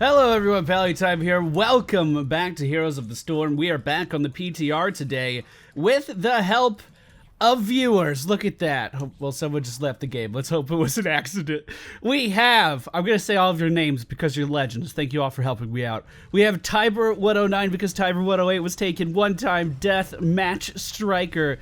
Hello everyone, Pallytime here. Welcome back to Heroes of the Storm. We are back on the PTR today with the help of viewers. Look at that. Well, someone just left the game. Let's hope it was an accident. We have, I'm going to say all of your names because you're legends. Thank you all for helping me out. We have Tiber109 because Tiber108 was taken one-time death match striker.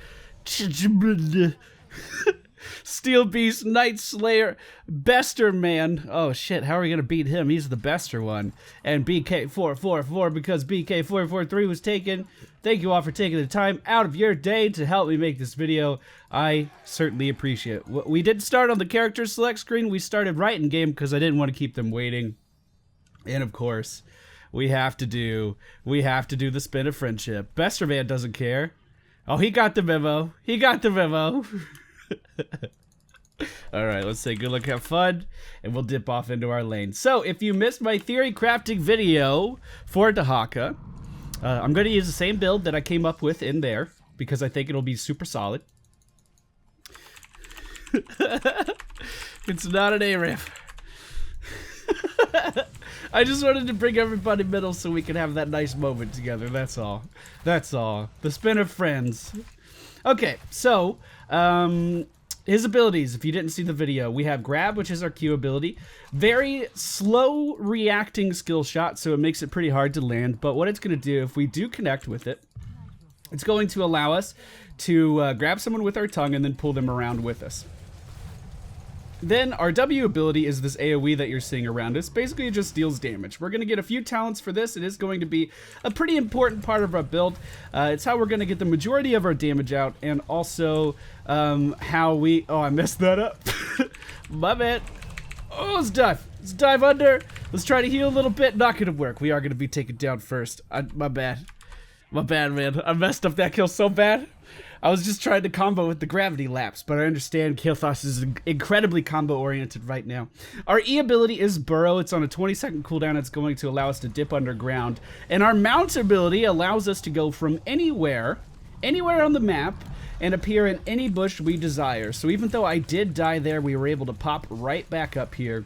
Steel Beast, Night Slayer, Bester Man. Oh shit, how are we gonna beat him? He's the bester one. And BK444 because BK443 was taken. Thank you all for taking the time out of your day to help me make this video. I certainly appreciate it. We didn't start on the character select screen. We started right in game because I didn't want to keep them waiting. And of course, we have to do the spin of friendship. Bester Man doesn't care. Oh, he got the memo. He got the memo. Alright, let's say good luck, have fun, and we'll dip off into our lane. So, if you missed my theory crafting video for Dehaka, I'm going to use the same build that I came up with in there, because I think it'll be super solid. It's not an A-riff. I just wanted to bring everybody middle so we can have that nice moment together, that's all. That's all. The spin of friends. Okay, so, his abilities, if you didn't see the video, we have Grab, which is our Q ability. Very slow reacting skill shot, so it makes it pretty hard to land. But what it's going to do, if we do connect with it, it's going to allow us to grab someone with our tongue and then pull them around with us. Then our W ability is this AoE that you're seeing around us. Basically, it just deals damage. We're going to get a few talents for this. It is going to be a pretty important part of our build. It's how we're going to get the majority of our damage out, and also how we... Oh, I messed that up. My bad. Oh, let's dive. Let's dive under. Let's try to heal a little bit. Not going to work. We are going to be taken down first. My bad. My bad, man. I messed up that kill so bad. I was just trying to combo with the gravity lapse, but I understand Kael'thas is incredibly combo-oriented right now. Our E ability is Burrow. It's on a 20-second cooldown. It's going to allow us to dip underground. And our Mount ability allows us to go from anywhere on the map, and appear in any bush we desire. So even though I did die there, we were able to pop right back up here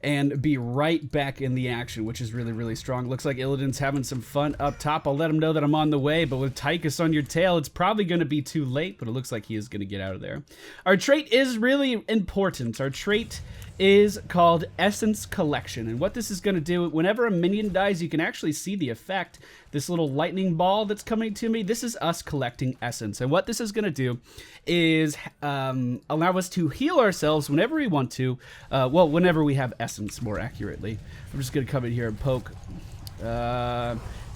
and be right back in the action, which is really, really strong. Looks like Illidan's having some fun up top. I'll let him know that I'm on the way, but with Tychus on your tail, it's probably going to be too late, but it looks like he is going to get out of there. Our trait is really important. Our trait is called Essence Collection, and what this is going to do, whenever a minion dies, you can actually see the effect. This little lightning ball that's coming to me, this is us collecting essence, and what this is going to do is allow us to heal ourselves whenever we want to, well, whenever we have essence, more accurately. I'm just going to come in here and poke.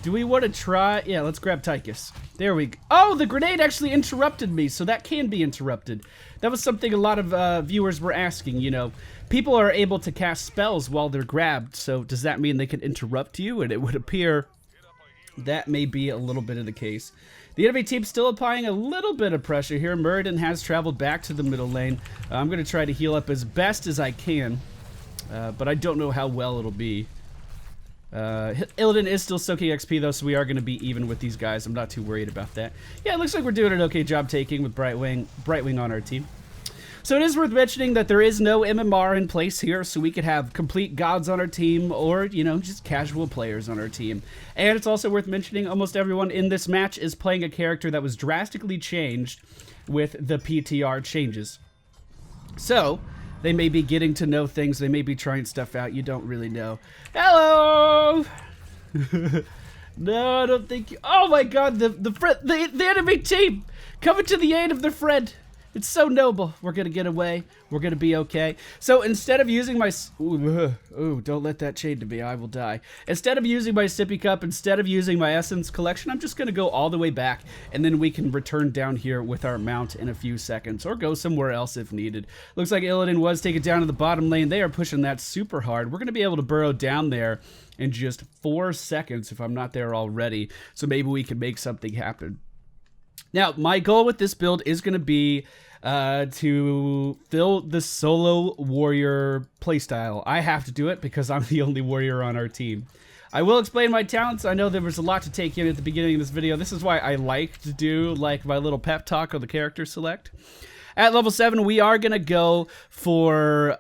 Do we want to try? Yeah, let's grab Tychus. There we go. Oh, the grenade actually interrupted me, so that can be interrupted. That was something a lot of viewers were asking, you know. People are able to cast spells while they're grabbed, so does that mean they can interrupt you? And it would appear that may be a little bit of the case. The enemy team's still applying a little bit of pressure here. Muradin has traveled back to the middle lane. I'm going to try to heal up as best as I can, but I don't know how well it'll be. Illidan is still soaking XP though, so we are going to be even with these guys. I'm not too worried about that. Yeah, it looks like we're doing an okay job taking with Brightwing on our team. So it is worth mentioning that there is no MMR in place here, so we could have complete gods on our team or, you know, just casual players on our team. And it's also worth mentioning almost everyone in this match is playing a character that was drastically changed with the PTR changes. So they may be getting to know things, they may be trying stuff out, you don't really know. Hello! No, I don't think you... Oh my god, the enemy team! Coming to the aid of their friend! It's so noble. We're gonna get away. We're gonna be okay. So instead of using my... Ooh, don't let that chain to me. I will die. Instead of using my sippy cup, instead of using my essence collection, I'm just gonna go all the way back, and then we can return down here with our mount in a few seconds, or go somewhere else if needed. Looks like Illidan was taken down to the bottom lane. They are pushing that super hard. We're gonna be able to burrow down there in just 4 seconds if I'm not there already. So maybe we can make something happen. Now, my goal with this build is going to be to fill the solo warrior playstyle. I have to do it because I'm the only warrior on our team. I will explain my talents. I know there was a lot to take in at the beginning of this video. This is why I like to do like my little pep talk on the character select. At level 7, we are going to go for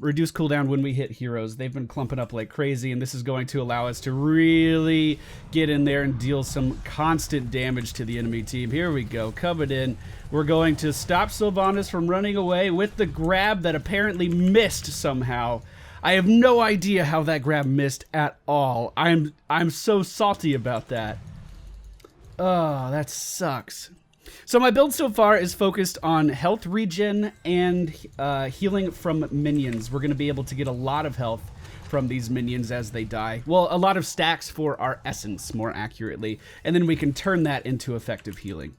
reduced cooldown when we hit heroes. They've been clumping up like crazy, and this is going to allow us to really get in there and deal some constant damage to the enemy team. Here we go, coming in. We're going to stop Sylvanas from running away with the grab that apparently missed somehow. I have no idea how that grab missed at all. I'm so salty about that. Oh, that sucks. So my build so far is focused on health regen and healing from minions. We're going to be able to get a lot of health from these minions as they die. Well, a lot of stacks for our essence, more accurately. And then we can turn that into effective healing.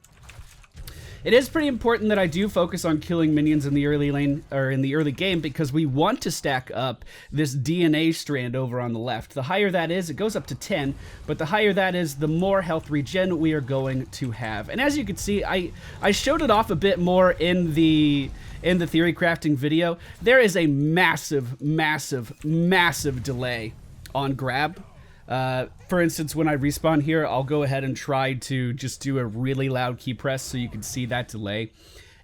It is pretty important that I do focus on killing minions in the early lane, or in the early game, because we want to stack up this DNA strand over on the left. The higher that is, it goes up to 10, but the higher that is, the more health regen we are going to have. And as you can see, I showed it off a bit more in the theory crafting video. There is a massive, massive, massive delay on grab. For instance, when I respawn here, I'll go ahead and try to just do a really loud key press so you can see that delay.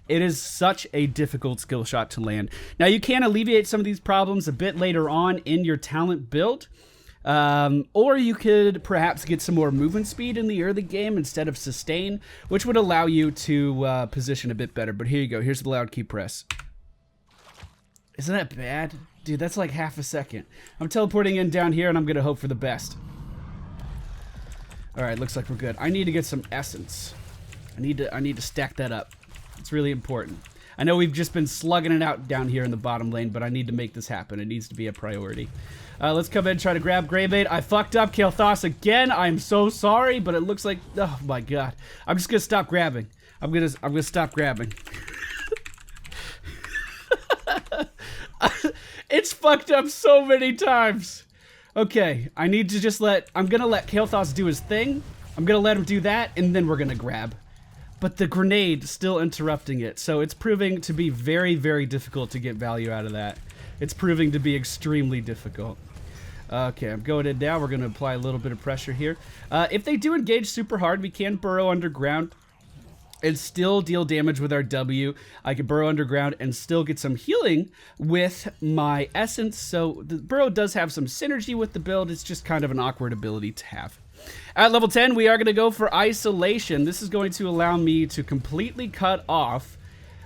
It is such a difficult skill shot to land. Now, you can alleviate some of these problems a bit later on in your talent build, or you could perhaps get some more movement speed in the early game instead of sustain, which would allow you to position a bit better. But here you go. Here's the loud key press. Isn't that bad? Dude, that's like half a second. I'm teleporting in down here, and I'm going to hope for the best. All right, looks like we're good. I need to get some essence. I need to stack that up. It's really important. I know we've just been slugging it out down here in the bottom lane, but I need to make this happen. It needs to be a priority. Let's come in and try to grab Greybait. I fucked up Kael'thas again. I'm so sorry, but it looks like... Oh, my God. I'm just going to stop grabbing. I'm gonna stop grabbing. It's fucked up so many times. Okay, I need to just I'm gonna let Kael'thas do his thing. I'm gonna let him do that, and then we're gonna grab. But the grenade still interrupting it, so it's proving to be very, very difficult to get value out of that. It's proving to be extremely difficult. Okay, I'm going in now. We're gonna apply a little bit of pressure here. If they do engage super hard, we can burrow underground and still deal damage with our W. I can burrow underground and still get some healing with my essence. So the burrow does have some synergy with the build. It's just kind of an awkward ability to have. At level 10, we are going to go for isolation. This is going to allow me to completely cut off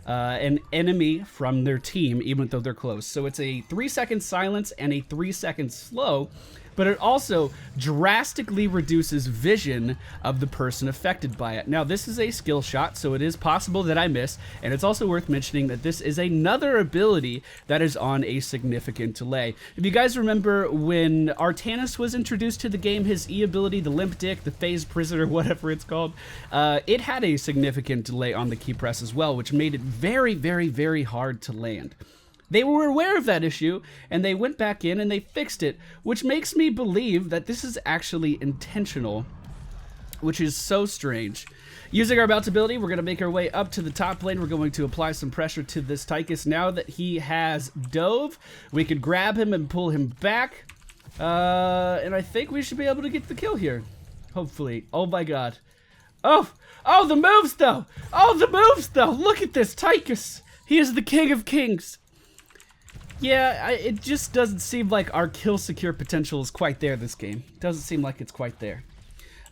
an enemy from their team, even though they're close. So it's a 3-second silence and a 3-second slow, but it also drastically reduces vision of the person affected by it. Now, this is a skill shot, so it is possible that I miss, and it's also worth mentioning that this is another ability that is on a significant delay. If you guys remember when Artanis was introduced to the game, his E ability, the Limp Dick, the Phase Prisoner, whatever it's called, it had a significant delay on the key press as well, which made it very, very, very hard to land. They were aware of that issue, and they went back in and they fixed it, which makes me believe that this is actually intentional, which is so strange. Using our bounce ability, we're going to make our way up to the top lane. We're going to apply some pressure to this Tychus. Now that he has dove, we could grab him and pull him back, and I think we should be able to get the kill here, hopefully. Oh my God. Oh, the moves though! Oh, the moves though! Look at this Tychus! He is the king of kings! Yeah, it just doesn't seem like our kill secure potential is quite there this game. Doesn't seem like it's quite there.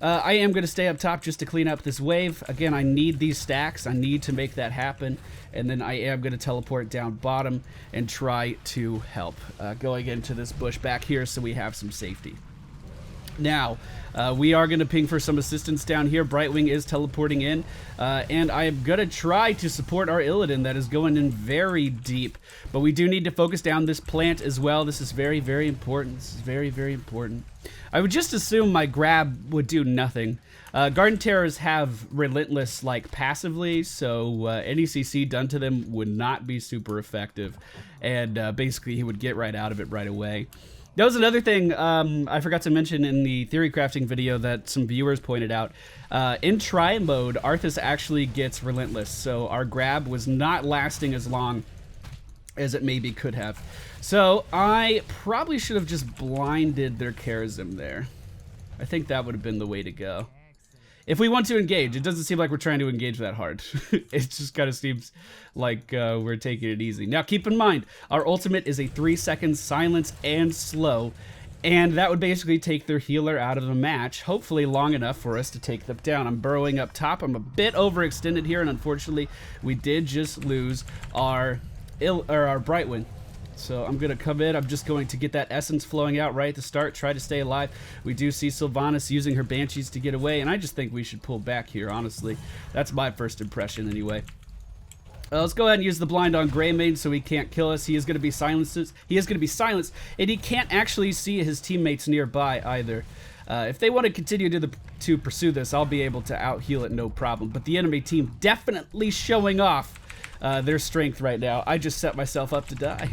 I am going to stay up top just to clean up this wave. Again, I need these stacks. I need to make that happen. And then I am going to teleport down bottom and try to help. Going into this bush back here so we have some safety. Now, we are going to ping for some assistance down here. Brightwing is teleporting in, and I am going to try to support our Illidan that is going in very deep. But we do need to focus down this plant as well. This is very, very important. This is very, very important. I would just assume my grab would do nothing. Garden Terrors have Relentless, like, passively, so any CC done to them would not be super effective. And basically, he would get right out of it right away. That was another thing I forgot to mention in the theory crafting video that some viewers pointed out. In try mode, Arthas actually gets Relentless, so our grab was not lasting as long as it maybe could have. So I probably should have just blinded their Charism there. I think that would have been the way to go. If we want to engage, it doesn't seem like we're trying to engage that hard. It just kind of seems like we're taking it easy. Now, keep in mind, our ultimate is a 3-second silence and slow, and that would basically take their healer out of the match, hopefully long enough for us to take them down. I'm burrowing up top. I'm a bit overextended here, and unfortunately, we did just lose our Brightwind. So I'm going to come in. I'm just going to get that essence flowing out right at the start, try to stay alive. We do see Sylvanas using her Banshees to get away, and I just think we should pull back here, honestly. That's my first impression anyway. Let's go ahead and use the blind on Greymane so he can't kill us. He is going to be silenced. He is going to be silenced, and he can't actually see his teammates nearby either. If they want to continue to pursue this, I'll be able to out-heal it no problem. But the enemy team definitely showing off their strength right now. I just set myself up to die.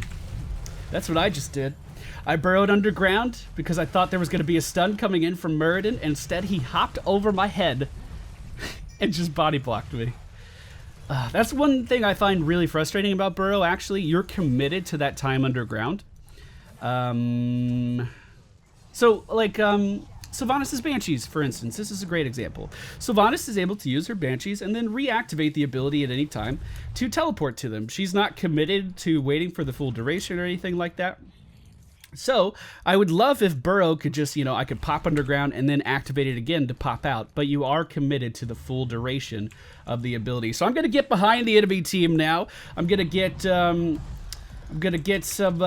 That's what I just did. I burrowed underground because I thought there was going to be a stun coming in from Muradin. Instead, he hopped over my head and just body blocked me. That's one thing I find really frustrating about Burrow, actually. You're committed to that time underground. Sylvanas' Banshees, for instance. This is a great example. Sylvanas is able to use her Banshees and then reactivate the ability at any time to teleport to them. She's not committed to waiting for the full duration or anything like that. So I would love if Burrow could just, I could pop underground and then activate it again to pop out, but you are committed to the full duration of the ability. So I'm going to get behind the enemy team now. I'm going to get some,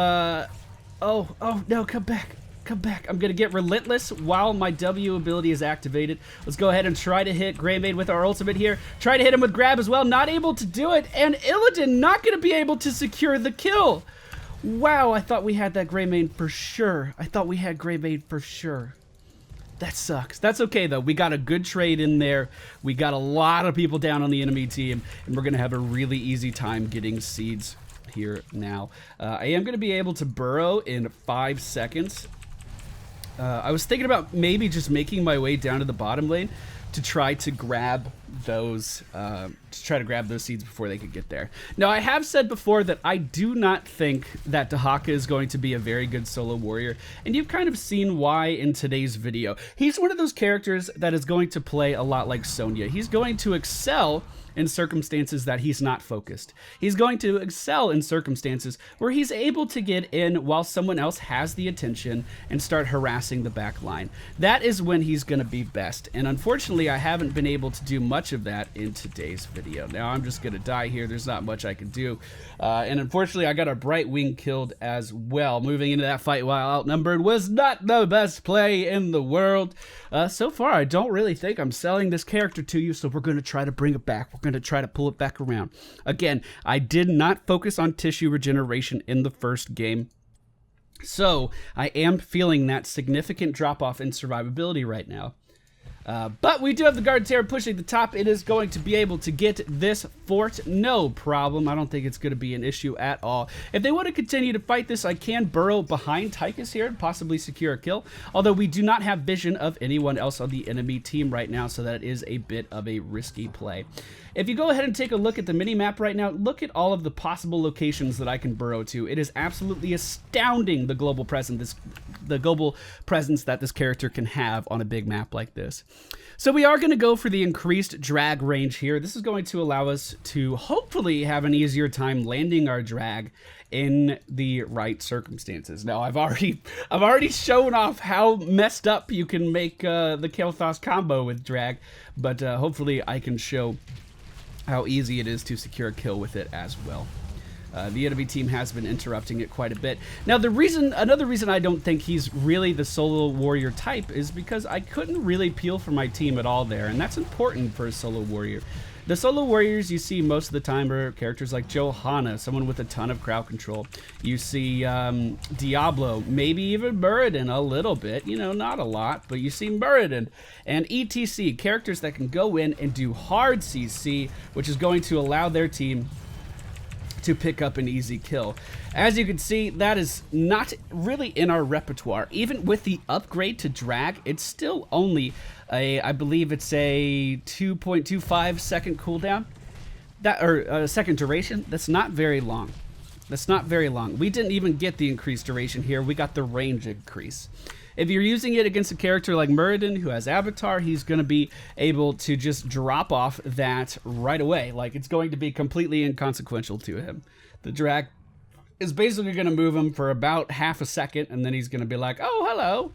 oh no, come back. Come back. I'm going to get Relentless while my W ability is activated. Let's go ahead and try to hit Greymane with our ultimate here. Try to hit him with Grab as well. Not able to do it. And Illidan not going to be able to secure the kill. Wow, I thought we had that Greymane for sure. That sucks. That's okay, though. We got a good trade in there. We got a lot of people down on the enemy team. And we're going to have a really easy time getting seeds here now. I am going to be able to burrow in 5 seconds. I was thinking about maybe just making my way down to the bottom lane to try to grab those seeds before they could get there. Now, I have said before that I do not think that Dehaka is going to be a very good solo warrior, and you've kind of seen why in today's video. He's one of those characters that is going to play a lot like Sonya. He's going to excel in circumstances that he's not focused. He's going to excel in circumstances where he's able to get in while someone else has the attention and start harassing the back line. That is when he's going to be best, and unfortunately I haven't been able to do much of that in today's video. Now I'm just going to die here. There's not much I can do, and unfortunately I got a Brightwing killed as well. Moving into that fight while outnumbered was not the best play in the world. So far I don't really think I'm selling this character to you, so we're going to try to bring it back. We're going to try to pull it back around. Again, I did not focus on tissue regeneration in the first game, so I am feeling that significant drop-off in survivability right now. But we do have the Guard Terror pushing the top. It is going to be able to get this fort, no problem. I don't think it's going to be an issue at all. If they want to continue to fight this, I can burrow behind Tychus here and possibly secure a kill, although we do not have vision of anyone else on the enemy team right now, so that is a bit of a risky play. If you go ahead and take a look at the mini-map right now, look at all of the possible locations that I can burrow to. It is absolutely astounding, the global presence that this character can have on a big map like this. So we are going to go for the increased drag range here. This is going to allow us to hopefully have an easier time landing our drag in the right circumstances. Now, I've already shown off how messed up you can make the Kael'thas combo with drag, but hopefully I can show how easy it is to secure a kill with it as well. The enemy team has been interrupting it quite a bit. Now, another reason I don't think he's really the solo warrior type is because I couldn't really peel for my team at all there, and that's important for a solo warrior. The solo warriors you see most of the time are characters like Johanna, someone with a ton of crowd control. You see Diablo, maybe even Muradin a little bit, not a lot, but you see Muradin and ETC, characters that can go in and do hard CC, which is going to allow their team to pick up an easy kill. As you can see, that is not really in our repertoire. Even with the upgrade to drag, it's still only I believe it's a 2.25 second cooldown, or second duration. That's not very long. That's not very long. We didn't even get the increased duration here. We got the range increase. If you're using it against a character like Muradin, who has Avatar, he's going to be able to just drop off that right away. Like, it's going to be completely inconsequential to him. The drag is basically going to move him for about half a second, and then he's going to be like, oh, hello.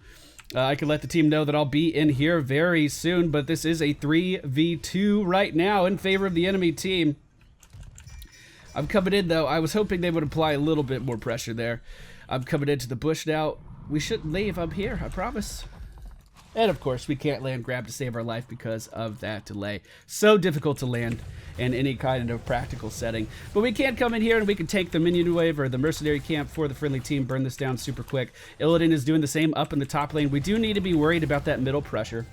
I can let the team know that I'll be in here very soon, but this is a 3v2 right now in favor of the enemy team. I'm coming in, though. I was hoping they would apply a little bit more pressure there. I'm coming into the bush now. We shouldn't leave up here, I promise. And of course, we can't land grab to save our life because of that delay. So difficult to land in any kind of practical setting. But we can come in here and we can take the minion wave or the mercenary camp for the friendly team, burn this down super quick. Illidan is doing the same up in the top lane. We do need to be worried about that middle pressure.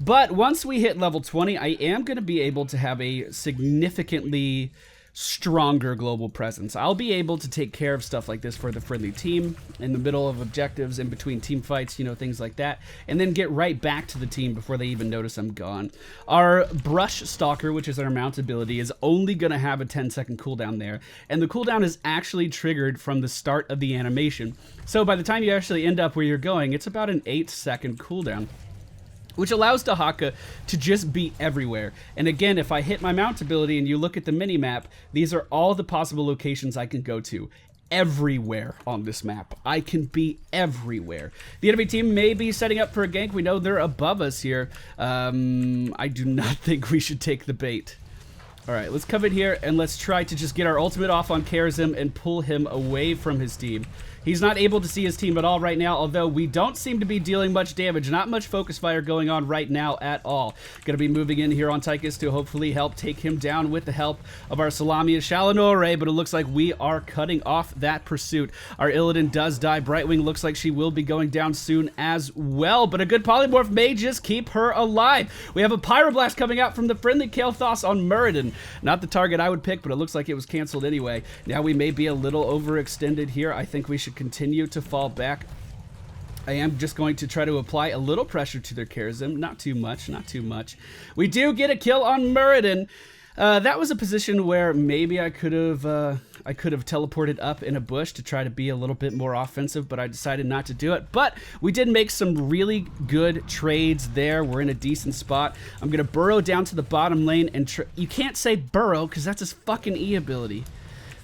But once we hit level 20, I am going to be able to have a significantly stronger global presence. I'll be able to take care of stuff like this for the friendly team in the middle of objectives, in between team fights, you know, things like that, and then get right back to the team before they even notice I'm gone. Our Brush Stalker, which is our mount ability, is only going to have a 10-second cooldown there, and the cooldown is actually triggered from the start of the animation. So by the time you actually end up where you're going, it's about an 8-second cooldown, which allows Dehaka to just be everywhere. And again, if I hit my mount ability and you look at the mini-map, these are all the possible locations I can go to. Everywhere on this map. I can be everywhere. The enemy team may be setting up for a gank. We know they're above us here. I do not think we should take the bait. Alright, let's come in here and let's try to just get our ultimate off on Karazim and pull him away from his team. He's not able to see his team at all right now, although we don't seem to be dealing much damage. Not much focus fire going on right now at all. Going to be moving in here on Tychus to hopefully help take him down with the help of our Salami and Shalinore, but it looks like we are cutting off that pursuit. Our Illidan does die. Brightwing looks like she will be going down soon as well, but a good polymorph may just keep her alive. We have a Pyroblast coming out from the friendly Kael'thas on Muradin. Not the target I would pick, but it looks like it was canceled anyway. Now we may be a little overextended here. I think we should continue to fall back. I am just going to try to apply a little pressure to their Karazim. Not too much, not too much. We do get a kill on Muradin. That was a position where maybe I could have teleported up in a bush to try to be a little bit more offensive, but I decided not to do it. But we did make some really good trades there. We're in a decent spot. I'm gonna burrow down to the bottom lane and you can't say burrow because that's his fucking E ability.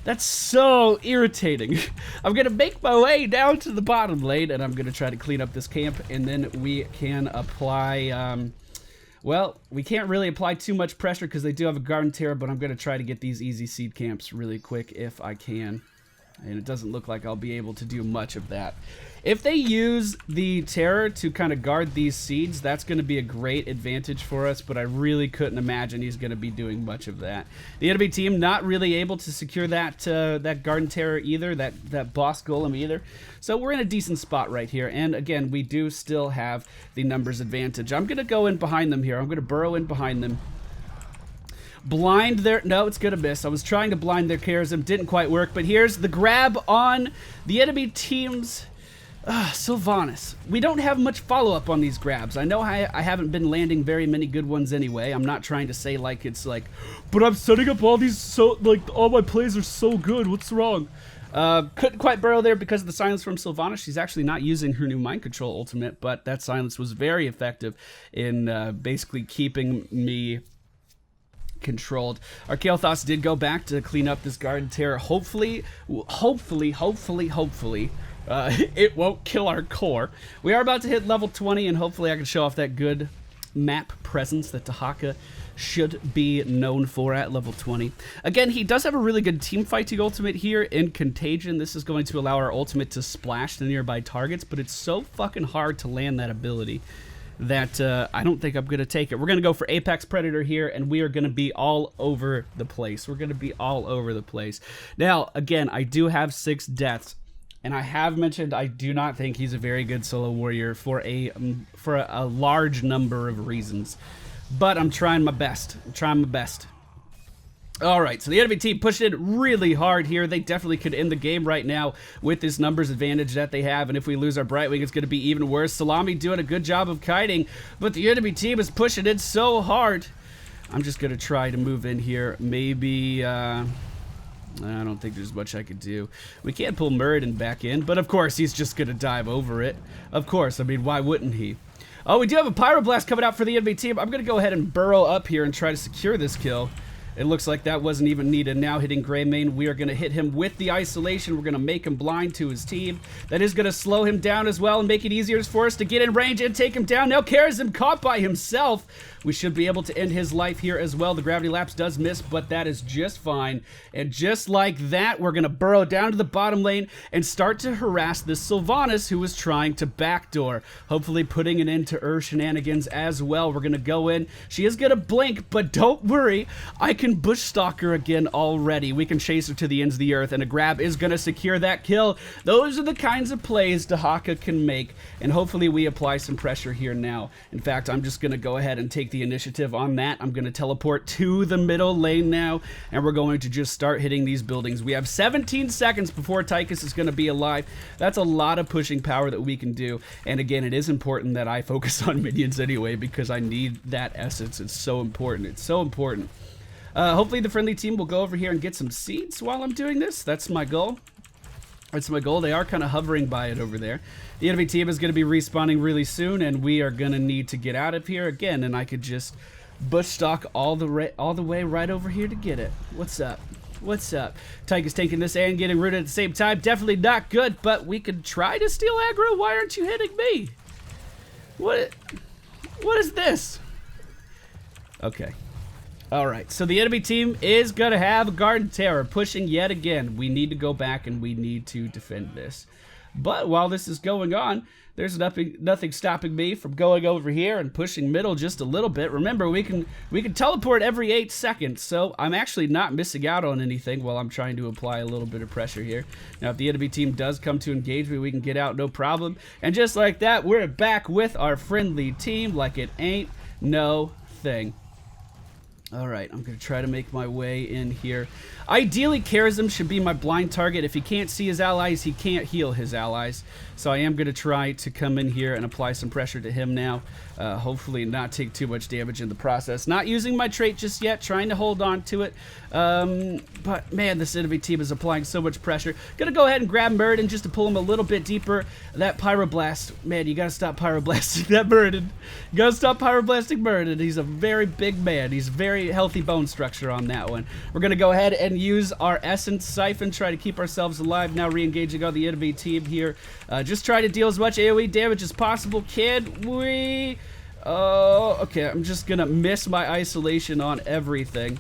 That's so irritating. I'm going to make my way down to the bottom lane, and I'm going to try to clean up this camp, and then we can apply, well, we can't really apply too much pressure because they do have a Garden Terror, but I'm going to try to get these easy seed camps really quick if I can. And it doesn't look like I'll be able to do much of that. If they use the Terror to kind of guard these seeds, that's going to be a great advantage for us, but I really couldn't imagine he's going to be doing much of that. The enemy team not really able to secure that that Garden Terror either, that boss golem either. So we're in a decent spot right here, and again, we do still have the numbers advantage. I'm going to go in behind them here. I'm going to burrow in behind them. Blind their... No, it's going to miss. I was trying to blind their Karazim. Didn't quite work, but here's the grab on the enemy team's... Sylvanas. We don't have much follow-up on these grabs. I know I haven't been landing very many good ones anyway. I'm not trying to say like it's like, but I'm setting up all these so, like, all my plays are so good. What's wrong? Couldn't quite burrow there because of the silence from Sylvanas. She's actually not using her new mind control ultimate, but that silence was very effective in basically keeping me controlled. Our Kael'thas did go back to clean up this Garden Terror. Hopefully, it won't kill our core. We are about to hit level 20, and hopefully I can show off that good map presence that Dehaka should be known for at level 20. Again, he does have a really good team fighting ultimate here in Contagion. This is going to allow our ultimate to splash the nearby targets, but it's so fucking hard to land that ability that I don't think I'm going to take it. We're going to go for Apex Predator here, and we are going to be all over the place. We're going to be all over the place. Now, again, I do have 6 deaths. And I have mentioned I do not think he's a very good solo warrior for a large number of reasons. But I'm trying my best. I'm trying my best. Alright, so the enemy team pushed in really hard here. They definitely could end the game right now with this numbers advantage that they have. And if we lose our Brightwing, it's going to be even worse. Salami doing a good job of kiting, but the enemy team is pushing in so hard. I'm just going to try to move in here. Maybe... I don't think there's much I could do. We can't pull Muradin back in, but of course he's just going to dive over it. Of course, I mean, why wouldn't he? Oh, we do have a Pyroblast coming out for the enemy team. I'm going to go ahead and burrow up here and try to secure this kill. It looks like that wasn't even needed. Now hitting Greymane, we are going to hit him with the isolation. We're going to make him blind to his team. That is going to slow him down as well and make it easier for us to get in range and take him down. Now Karazim caught by himself. We should be able to end his life here as well. The gravity lapse does miss, but that is just fine. And just like that, we're going to burrow down to the bottom lane and start to harass this Sylvanas who was trying to backdoor. Hopefully putting an end to her shenanigans as well. We're going to go in. She is going to blink, but don't worry. I can bush stalk her again already. We can chase her to the ends of the earth, and a grab is going to secure that kill. Those are the kinds of plays Dehaka can make, and hopefully we apply some pressure here now. In fact, I'm just going to go ahead and take the initiative on that. I'm going to teleport to the middle lane now, and we're going to just start hitting these buildings. We have 17 seconds before Tychus is going to be alive. That's a lot of pushing power that we can do, and again, it is important that I focus on minions anyway, because I need that essence. It's so important. It's so important. Hopefully the friendly team will go over here and get some seeds while I'm doing this. That's my goal. That's my goal. They are kind of hovering by it over there. The enemy team is going to be respawning really soon, and we are going to need to get out of here again, and I could just bush stalk all the way right over here to get it. What's up? What's up? Tychus taking this and getting rooted at the same time. Definitely not good, but we could try to steal aggro. Why aren't you hitting me? What is this? Okay. Alright, so the enemy team is going to have a Garden Terror pushing yet again. We need to go back and we need to defend this. But while this is going on, there's nothing stopping me from going over here and pushing middle just a little bit. Remember, we can teleport every 8 seconds, so I'm actually not missing out on anything while I'm trying to apply a little bit of pressure here. Now, if the enemy team does come to engage me, we can get out no problem. And just like that, we're back with our friendly team like it ain't no thing. Alright, I'm going to try to make my way in here. Ideally, Karazim should be my blind target. If he can't see his allies, he can't heal his allies. So I am going to try to come in here and apply some pressure to him now. Hopefully not take too much damage in the process. Not using my trait just yet, trying to hold on to it. But man, this enemy team is applying so much pressure. Gonna go ahead and grab Muradin just to pull him a little bit deeper. That Pyroblast, man, you gotta stop Pyroblasting that Muradin. You gotta stop Pyroblasting Muradin. He's a very big man. He's very healthy bone structure on that one. We're gonna go ahead and use our Essence Siphon, try to keep ourselves alive. Now re-engaging on the enemy team here. Just try to deal as much AoE damage as possible. Can we? Okay, I'm just gonna miss my isolation on everything.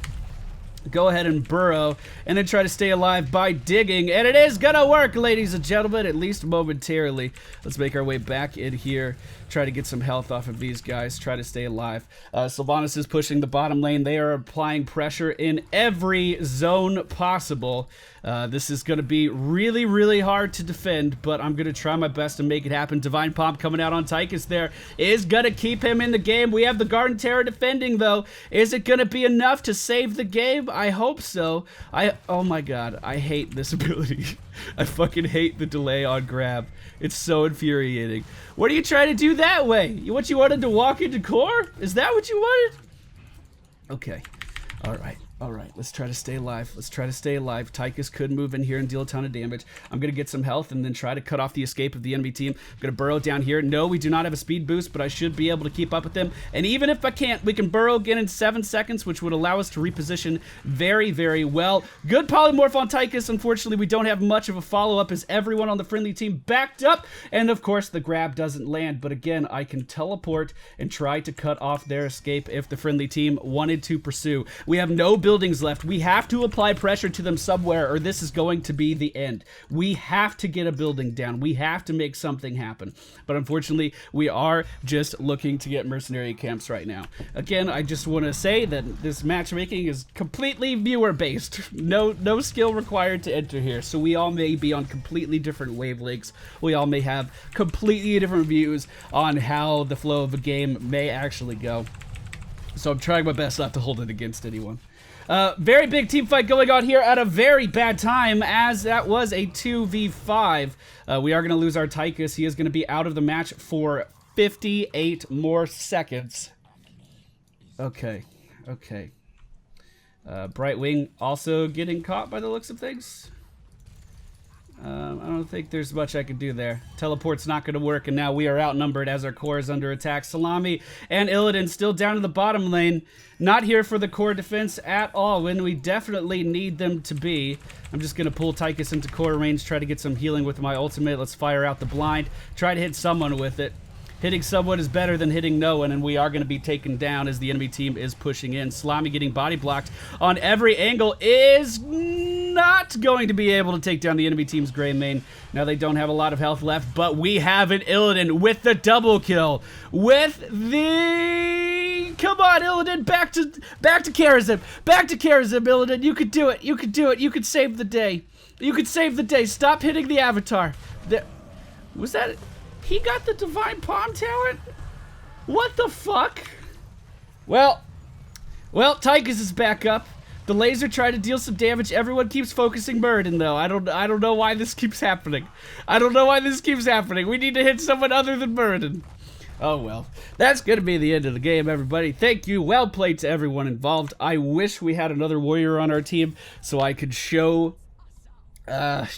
Go ahead and burrow, and then try to stay alive by digging, and it is gonna work, ladies and gentlemen, at least momentarily. Let's make our way back in here, try to get some health off of these guys, try to stay alive. Sylvanas is pushing the bottom lane. They are applying pressure in every zone possible. This is gonna be really, really hard to defend, but I'm gonna try my best to make it happen. Divine Pomp coming out on Tychus there is gonna keep him in the game. We have the Garden Terror defending, though. Is it gonna be enough to save the game? I hope so. Oh my god, I hate this ability. I fucking hate the delay on grab. It's so infuriating. What are you trying to do that way? What, you wanted to walk into core? Is that what you wanted? Okay. Alright, let's try to stay alive. Let's try to stay alive. Tychus could move in here and deal a ton of damage. I'm going to get some health and then try to cut off the escape of the enemy team. I'm going to burrow down here. No, we do not have a speed boost, but I should be able to keep up with them. And even if I can't, we can burrow again in 7 seconds, which would allow us to reposition very, very well. Good polymorph on Tychus. Unfortunately, we don't have much of a follow-up as everyone on the friendly team backed up. And of course, the grab doesn't land. But again, I can teleport and try to cut off their escape if the friendly team wanted to pursue. We have no buildings left. We have to apply pressure to them somewhere, or this is going to be the end. We have to get a building down. We have to make something happen. But unfortunately, we are just looking to get mercenary camps right now. Again, I just want to say that this matchmaking is completely viewer-based. No skill required to enter here. So we all may be on completely different wavelengths. We all may have completely different views on how the flow of a game may actually go. So I'm trying my best not to hold it against anyone. Very big team fight going on here at a very bad time, as that was a 2v5. We are going to lose our Tychus. He is going to be out of the match for 58 more seconds. Okay. Brightwing also getting caught by the looks of things. I don't think there's much I can do there. Teleport's not going to work, and now we are outnumbered as our core is under attack. Salami and Illidan still down in the bottom lane. Not here for the core defense at all, when we definitely need them to be. I'm just going to pull Tychus into core range, try to get some healing with my ultimate. Let's fire out the blind. Try to hit someone with it. Hitting someone is better than hitting no one, and we are going to be taken down as the enemy team is pushing in. Salami getting body blocked on every angle is not going to be able to take down the enemy team's Grey Mane. Now they don't have a lot of health left, but we have an Illidan with the double kill. With the... Come on, Illidan, back to Karazim. Back to Karazim, Illidan. You could do it. You could do it. You could save the day. You could save the day. Stop hitting the avatar. Was that... He got the Divine Palm talent? What the fuck? Well, Tychus is back up. The laser tried to deal some damage. Everyone keeps focusing Muradin, though. I don't know why this keeps happening. I don't know why this keeps happening. We need to hit someone other than Muradin. Oh well. That's gonna be the end of the game, everybody. Thank you. Well played to everyone involved. I wish we had another warrior on our team so I could show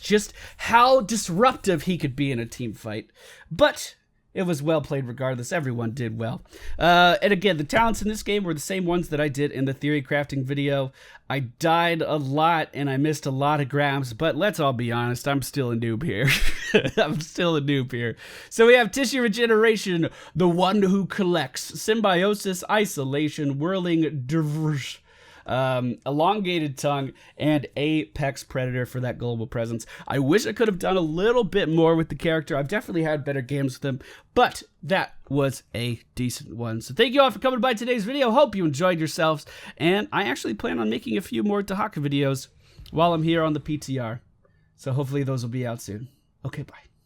just how disruptive he could be in a team fight. But it was well played regardless. Everyone did well. And again, the talents in this game were the same ones that I did in the theory crafting video. I died a lot and I missed a lot of grabs, but let's all be honest, I'm still a noob here. I'm still a noob here. So we have Tissue Regeneration, the one who collects, Symbiosis, Isolation, Whirling Diverse, Elongated Tongue, and Apex Predator for that global presence. I wish I could have done a little bit more with the character. I've definitely had better games with him, but that was a decent one. So thank you all for coming by today's video. Hope you enjoyed yourselves, and I actually plan on making a few more Dehaka videos while I'm here on the PTR. So hopefully those will be out soon. Okay, bye.